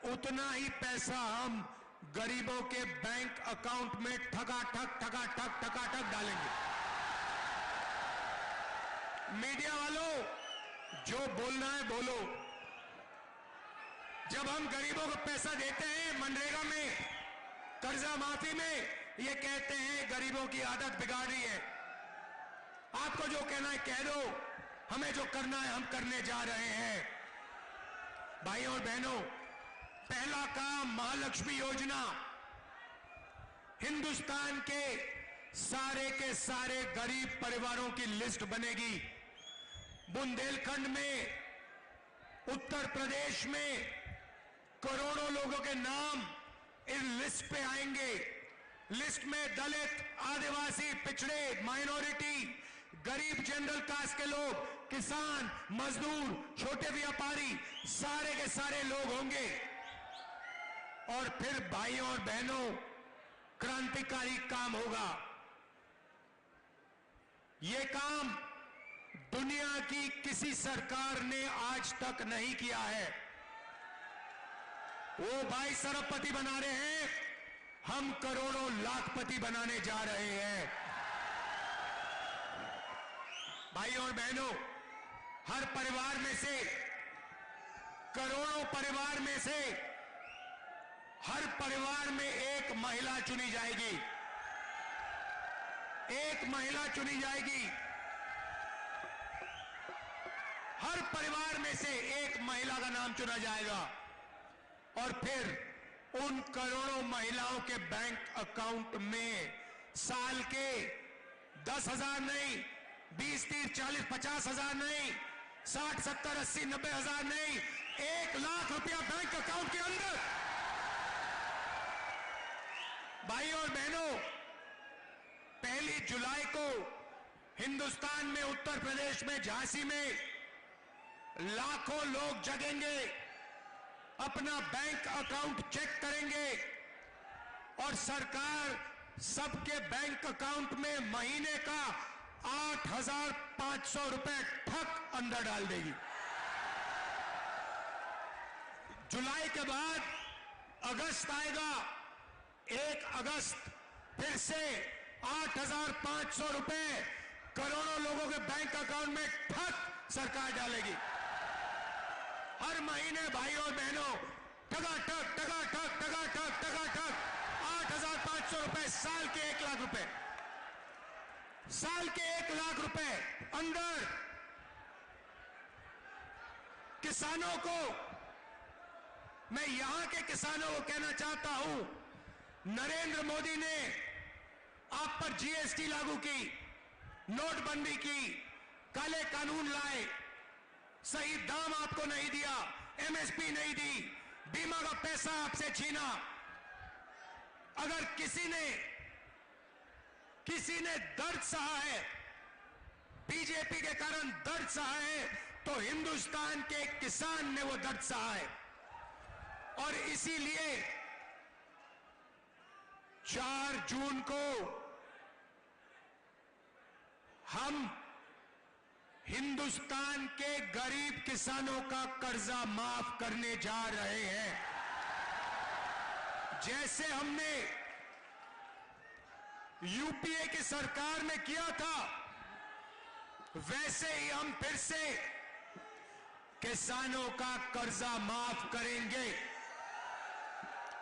उतना ही पैसा हम गरीबों के बैंक अकाउंट में ठकाठक डालेंगे। मीडिया वालों, जो बोलना है बोलो। जब हम गरीबों को पैसा देते हैं मनरेगा में, कर्जा माफी में, ये कहते हैं गरीबों की आदत बिगाड़ रही है। आपको जो कहना है कह दो, हमें जो करना है हम करने जा रहे हैं। भाइयों और बहनों, पहला काम महालक्ष्मी योजना। हिंदुस्तान के सारे गरीब परिवारों की लिस्ट बनेगी। बुंदेलखंड में, उत्तर प्रदेश में करोड़ों लोगों के नाम इस लिस्ट पे आएंगे। लिस्ट में दलित, आदिवासी, पिछड़े, माइनॉरिटी, गरीब, जनरल कास्ट के लोग, किसान, मजदूर, छोटे व्यापारी, सारे के सारे लोग होंगे। और फिर भाइयों और बहनों, क्रांतिकारी काम होगा। यह काम दुनिया की किसी सरकार ने आज तक नहीं किया है। वो भाई सरबपति बना रहे हैं, हम करोड़ों लाखपति बनाने जा रहे हैं। भाइयों और बहनों, हर परिवार में से, करोड़ों परिवार में से, हर परिवार में एक महिला चुनी जाएगी। एक महिला चुनी जाएगी। हर परिवार में से एक महिला का नाम चुना जाएगा। और फिर उन करोड़ों महिलाओं के बैंक अकाउंट में साल के 10,000 नहीं, 20, 30, 40, 50,000 नहीं, 60, 70, 80, 90,000 नहीं, 1 लाख रुपया बैंक अकाउंट के अंदर। भाइयों और बहनों, 1 जुलाई को हिंदुस्तान में, उत्तर प्रदेश में, झांसी में लाखों लोग जगेंगे, अपना बैंक अकाउंट चेक करेंगे और सरकार सबके बैंक अकाउंट में महीने का 8,500 रुपए ठक अंदर डाल देगी। जुलाई के बाद अगस्त आएगा, 1 अगस्त फिर से 8,500 रुपए करोड़ों लोगों के बैंक अकाउंट में ठक सरकार डालेगी। हर महीने भाइयों और बहनों, ठक 8,500 रुपए, साल के 1 लाख रुपए, साल के 1 लाख रुपए अंदर। किसानों को, मैं यहां के किसानों को कहना चाहता हूं, नरेंद्र मोदी ने आप पर जीएसटी लागू की, नोटबंदी की, काले कानून लाए, सही दाम आपको नहीं दिया, एमएसपी नहीं दी, बीमा का पैसा आपसे छीना। अगर किसी ने दर्द सहा है, बीजेपी के कारण दर्द सहा है, तो हिंदुस्तान के किसान ने वो दर्द सहा है। और इसीलिए 4 जून को हम हिंदुस्तान के गरीब किसानों का कर्जा माफ करने जा रहे हैं। जैसे हमने यूपीए की सरकार में किया था, वैसे ही हम फिर से किसानों का कर्जा माफ करेंगे।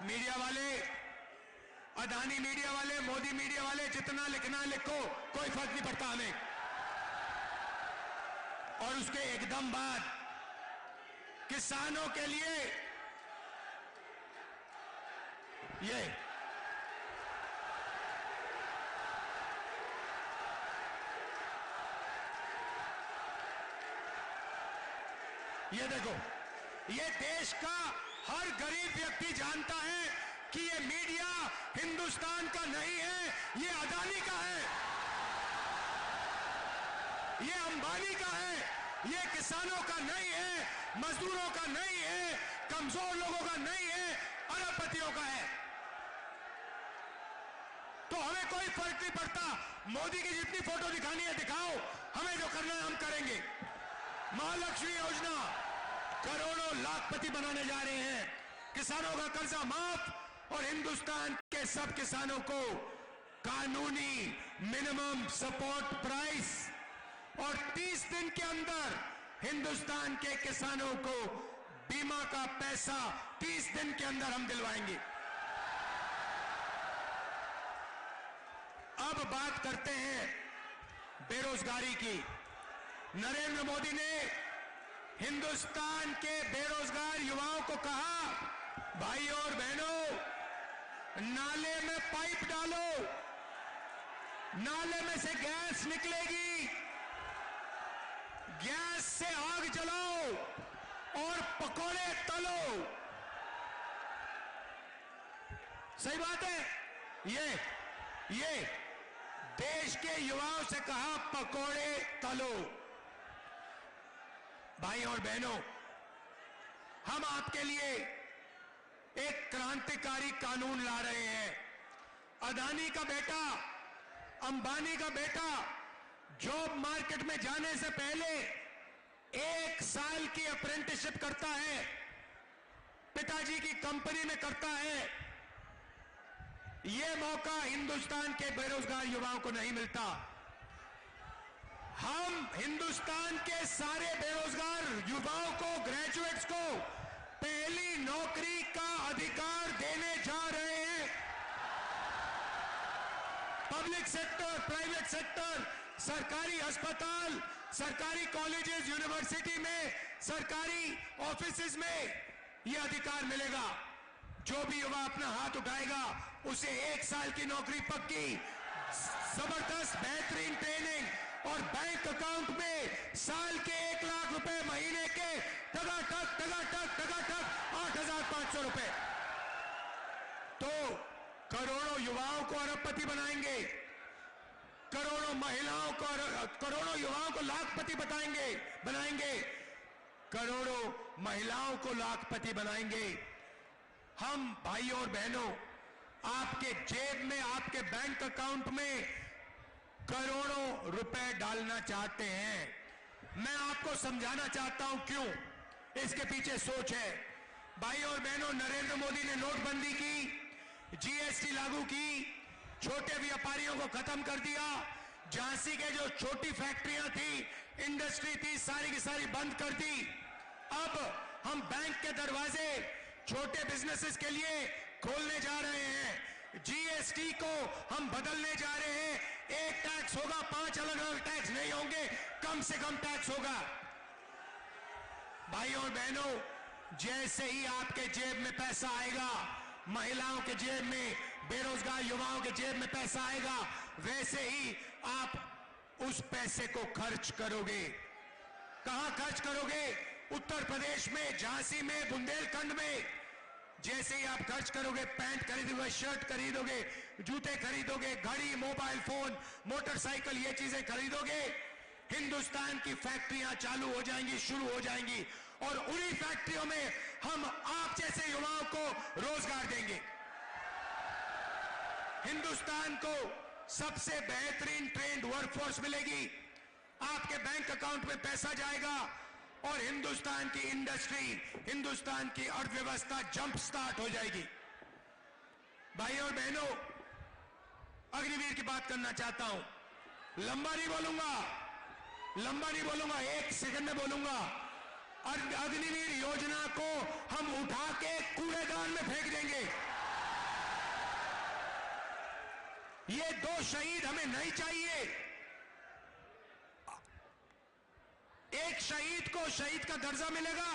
मीडिया वाले, अदानी मीडिया वाले, मोदी मीडिया वाले, जितना लिखना लिखो, कोई फर्क नहीं पड़ता हमें। और उसके एकदम बाद किसानों के लिए ये देखो, ये देश का हर गरीब व्यक्ति जानता है कि ये मीडिया हिंदुस्तान का नहीं है, ये अदानी का है, ये अंबानी का है, ये किसानों का नहीं है, मजदूरों का नहीं है, कमजोर लोगों का नहीं है, अरबपतियों का है। तो हमें कोई फर्क नहीं पड़ता, मोदी की जितनी फोटो दिखानी है दिखाओ, हमें जो करना है हम करेंगे। महालक्ष्मी योजना, करोड़ों लाखपति बनाने जा रहे हैं। किसानों का कर्जा माफ और हिंदुस्तान के सब किसानों को कानूनी मिनिमम सपोर्ट प्राइस और 30 दिन के अंदर हिंदुस्तान के किसानों को बीमा का पैसा 30 दिन के अंदर हम दिलवाएंगे। अब बात करते हैं बेरोजगारी की। नरेंद्र मोदी ने हिंदुस्तान के बेरोजगार युवाओं को कहा, भाई और बहनों, नाले में पाइप डालो, नाले में से गैस निकलेगी, गैस से आग जलाओ और पकोड़े तलो। सही बात है। ये देश के युवाओं से कहा, पकोड़े तलो। भाई और बहनों, हम आपके लिए एक क्रांतिकारी कानून ला रहे हैं। अदानी का बेटा, अंबानी का बेटा जॉब मार्केट में जाने से पहले 1 साल की अप्रेंटिसशिप करता है, पिताजी की कंपनी में करता है। यह मौका हिंदुस्तान के बेरोजगार युवाओं को नहीं मिलता। हम हिंदुस्तान के सारे बेरोजगार युवाओं को, ग्रेजुएट्स को पहली नौकरी का अधिकार देने जा रहे हैं। पब्लिक सेक्टर, प्राइवेट सेक्टर, सरकारी अस्पताल, सरकारी कॉलेजेस, यूनिवर्सिटी में, सरकारी ऑफिसेज में यह अधिकार मिलेगा। जो भी युवा अपना हाथ उठाएगा उसे 1 साल की नौकरी पक्की, जबरदस्त बेहतरीन ट्रेनिंग और बैंक अकाउंट में साल के 1 लाख रुपए, महीने के टगाटक 8,500 रुपए। तो करोड़ों युवाओं को अरबपति बनाएंगे, करोड़ों महिलाओं को, करोड़ों युवाओं को लाखपति बनाएंगे, करोड़ों महिलाओं को लाखपति बनाएंगे। हम भाइयों और बहनों, आपके जेब में, आपके बैंक अकाउंट में करोड़ों रुपए डालना चाहते हैं। मैं आपको समझाना चाहता हूं क्यों इसके पीछे सोच है। भाइयों और बहनों, नरेंद्र मोदी ने नोटबंदी की, जीएसटी लागू की, छोटे व्यापारियों को खत्म कर दिया। झांसी के जो छोटी फैक्ट्रियां थी, इंडस्ट्री थी, सारी की सारी बंद कर दी। अब हम बैंक के दरवाजे छोटे बिजनेसेस के लिए खोलने जा रहे हैं। जीएसटी को हम बदलने जा रहे हैं। एक टैक्स होगा, 5 अलग अलग टैक्स नहीं होंगे, कम से कम टैक्स होगा। भाइयों और बहनों, जैसे ही आपके जेब में पैसा आएगा, महिलाओं के जेब में, बेरोजगार युवाओं के जेब में पैसा आएगा, वैसे ही आप उस पैसे को खर्च करोगे। कहां खर्च करोगे? उत्तर प्रदेश में, झांसी में, बुंदेलखंड में। जैसे ही आप खर्च करोगे, पैंट खरीदोगे, शर्ट खरीदोगे, जूते खरीदोगे, घड़ी, मोबाइल फोन, मोटरसाइकिल, ये चीजें खरीदोगे, हिंदुस्तान की फैक्ट्रियां चालू हो जाएंगी, शुरू हो जाएंगी और उन्हीं फैक्ट्रियों में हम आप जैसे युवाओं को रोजगार देंगे। हिंदुस्तान को सबसे बेहतरीन ट्रेंड वर्कफोर्स मिलेगी, आपके बैंक अकाउंट में पैसा जाएगा और हिंदुस्तान की इंडस्ट्री, हिंदुस्तान की अर्थव्यवस्था जंप स्टार्ट हो जाएगी। भाइयों और बहनों, अग्निवीर की बात करना चाहता हूं। लंबा नहीं बोलूंगा, 1 सेकंड में बोलूंगा। अग्निवीर योजना को हम उठा के कूड़ेदान में फेंक देंगे। ये 2 शहीद हमें नहीं चाहिए। एक शहीद को शहीद का दर्जा मिलेगा,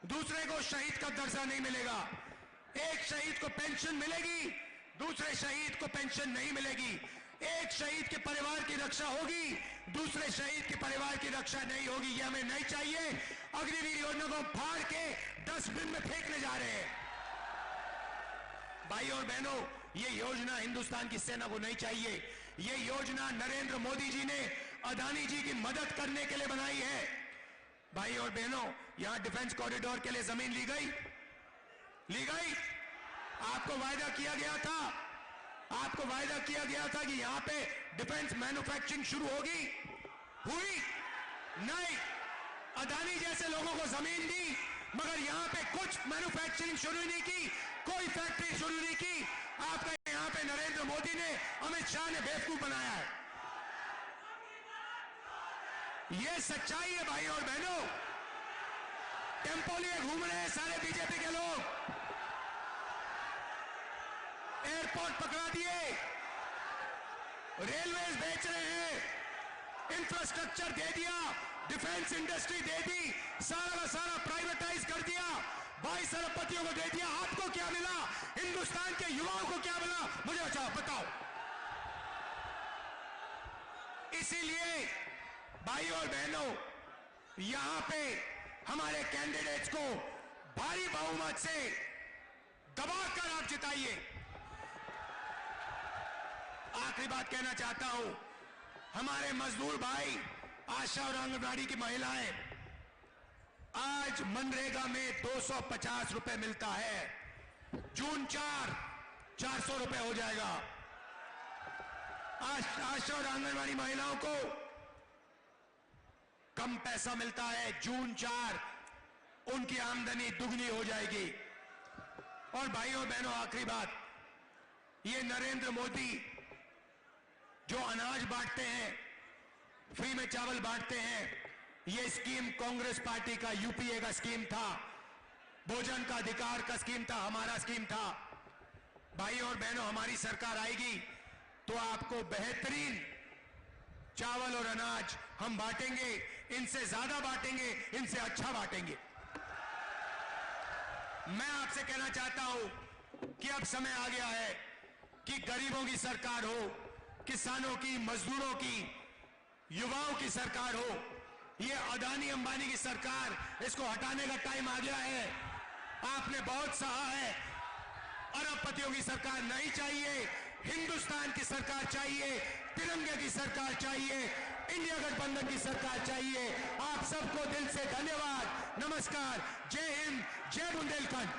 दूसरे को शहीद का दर्जा नहीं मिलेगा। एक शहीद को पेंशन मिलेगी, दूसरे शहीद को पेंशन नहीं मिलेगी। एक शहीद के परिवार की रक्षा होगी, दूसरे शहीद के परिवार की रक्षा नहीं होगी। ये हमें नहीं चाहिए। अग्निवीर योजना को फाड़ के डस्टबिन में फेंकने जा रहे हैं। भाइयों और बहनों, ये योजना हिंदुस्तान की सेना को नहीं चाहिए। ये योजना नरेंद्र मोदी जी ने अदानी जी की मदद करने के लिए बनाई है। भाई और बहनों, यहां डिफेंस कॉरिडोर के लिए जमीन ली गई। आपको वायदा किया गया था कि यहां पे डिफेंस मैन्युफैक्चरिंग शुरू होगी, हुई नहीं। अदानी जैसे लोगों को जमीन दी, मगर यहां पे कुछ मैन्युफैक्चरिंग शुरू नहीं की, कोई फैक्ट्री शुरू नहीं की। आपका यहां पे नरेंद्र मोदी ने, अमित शाह ने बेवकूफ बनाया है। ये सच्चाई है भाई और बहनों। टेंपो लिए घूम रहे हैं सारे बीजेपी के लोग, एयरपोर्ट पकड़ा दिए, रेलवेज बेच रहे हैं, इंफ्रास्ट्रक्चर दे दिया, डिफेंस इंडस्ट्री दे दी, सारा का सारा प्राइवेटाइज कर दिया, 22 अरबपतियों को दे दिया। आपको क्या मिला? हिंदुस्तान के युवाओं को क्या मिला? मुझे बताओ। इसीलिए भाई और बहनों, यहां पे हमारे कैंडिडेट्स को भारी बहुमत से दबाकर आप जिताइए। आखिरी बात कहना चाहता हूं, हमारे मजदूर भाई, आशा और आंगनबाड़ी की महिलाएं, आज मनरेगा में 250 रुपए मिलता है, जून 400 रुपए हो जाएगा। आशा और आंगनबाड़ी महिलाओं को कम पैसा मिलता है, जून 4 उनकी आमदनी दुगनी हो जाएगी। और भाइयों बहनों, आखिरी बात, ये नरेंद्र मोदी जो अनाज बांटते हैं, फ्री में चावल बांटते हैं, ये स्कीम कांग्रेस पार्टी का यूपीए का स्कीम था, भोजन का अधिकार का स्कीम था, हमारा स्कीम था। भाइयों और बहनों, हमारी सरकार आएगी तो आपको बेहतरीन चावल और अनाज हम बांटेंगे, इनसे ज्यादा बांटेंगे, इनसे अच्छा बांटेंगे। मैं आपसे कहना चाहता हूं कि अब समय आ गया है कि गरीबों की सरकार हो, किसानों की, मजदूरों की, युवाओं की सरकार हो। ये अदानी अंबानी की सरकार, इसको हटाने का टाइम आ गया है। आपने बहुत सहा है, अरबपतियों की सरकार नहीं चाहिए, हिंदुस्तान की सरकार चाहिए, तिरंगे की सरकार चाहिए, इंडिया गठबंधन की सरकार चाहिए। आप सबको दिल से धन्यवाद, नमस्कार, जय हिंद, जय बुंदेलखंड।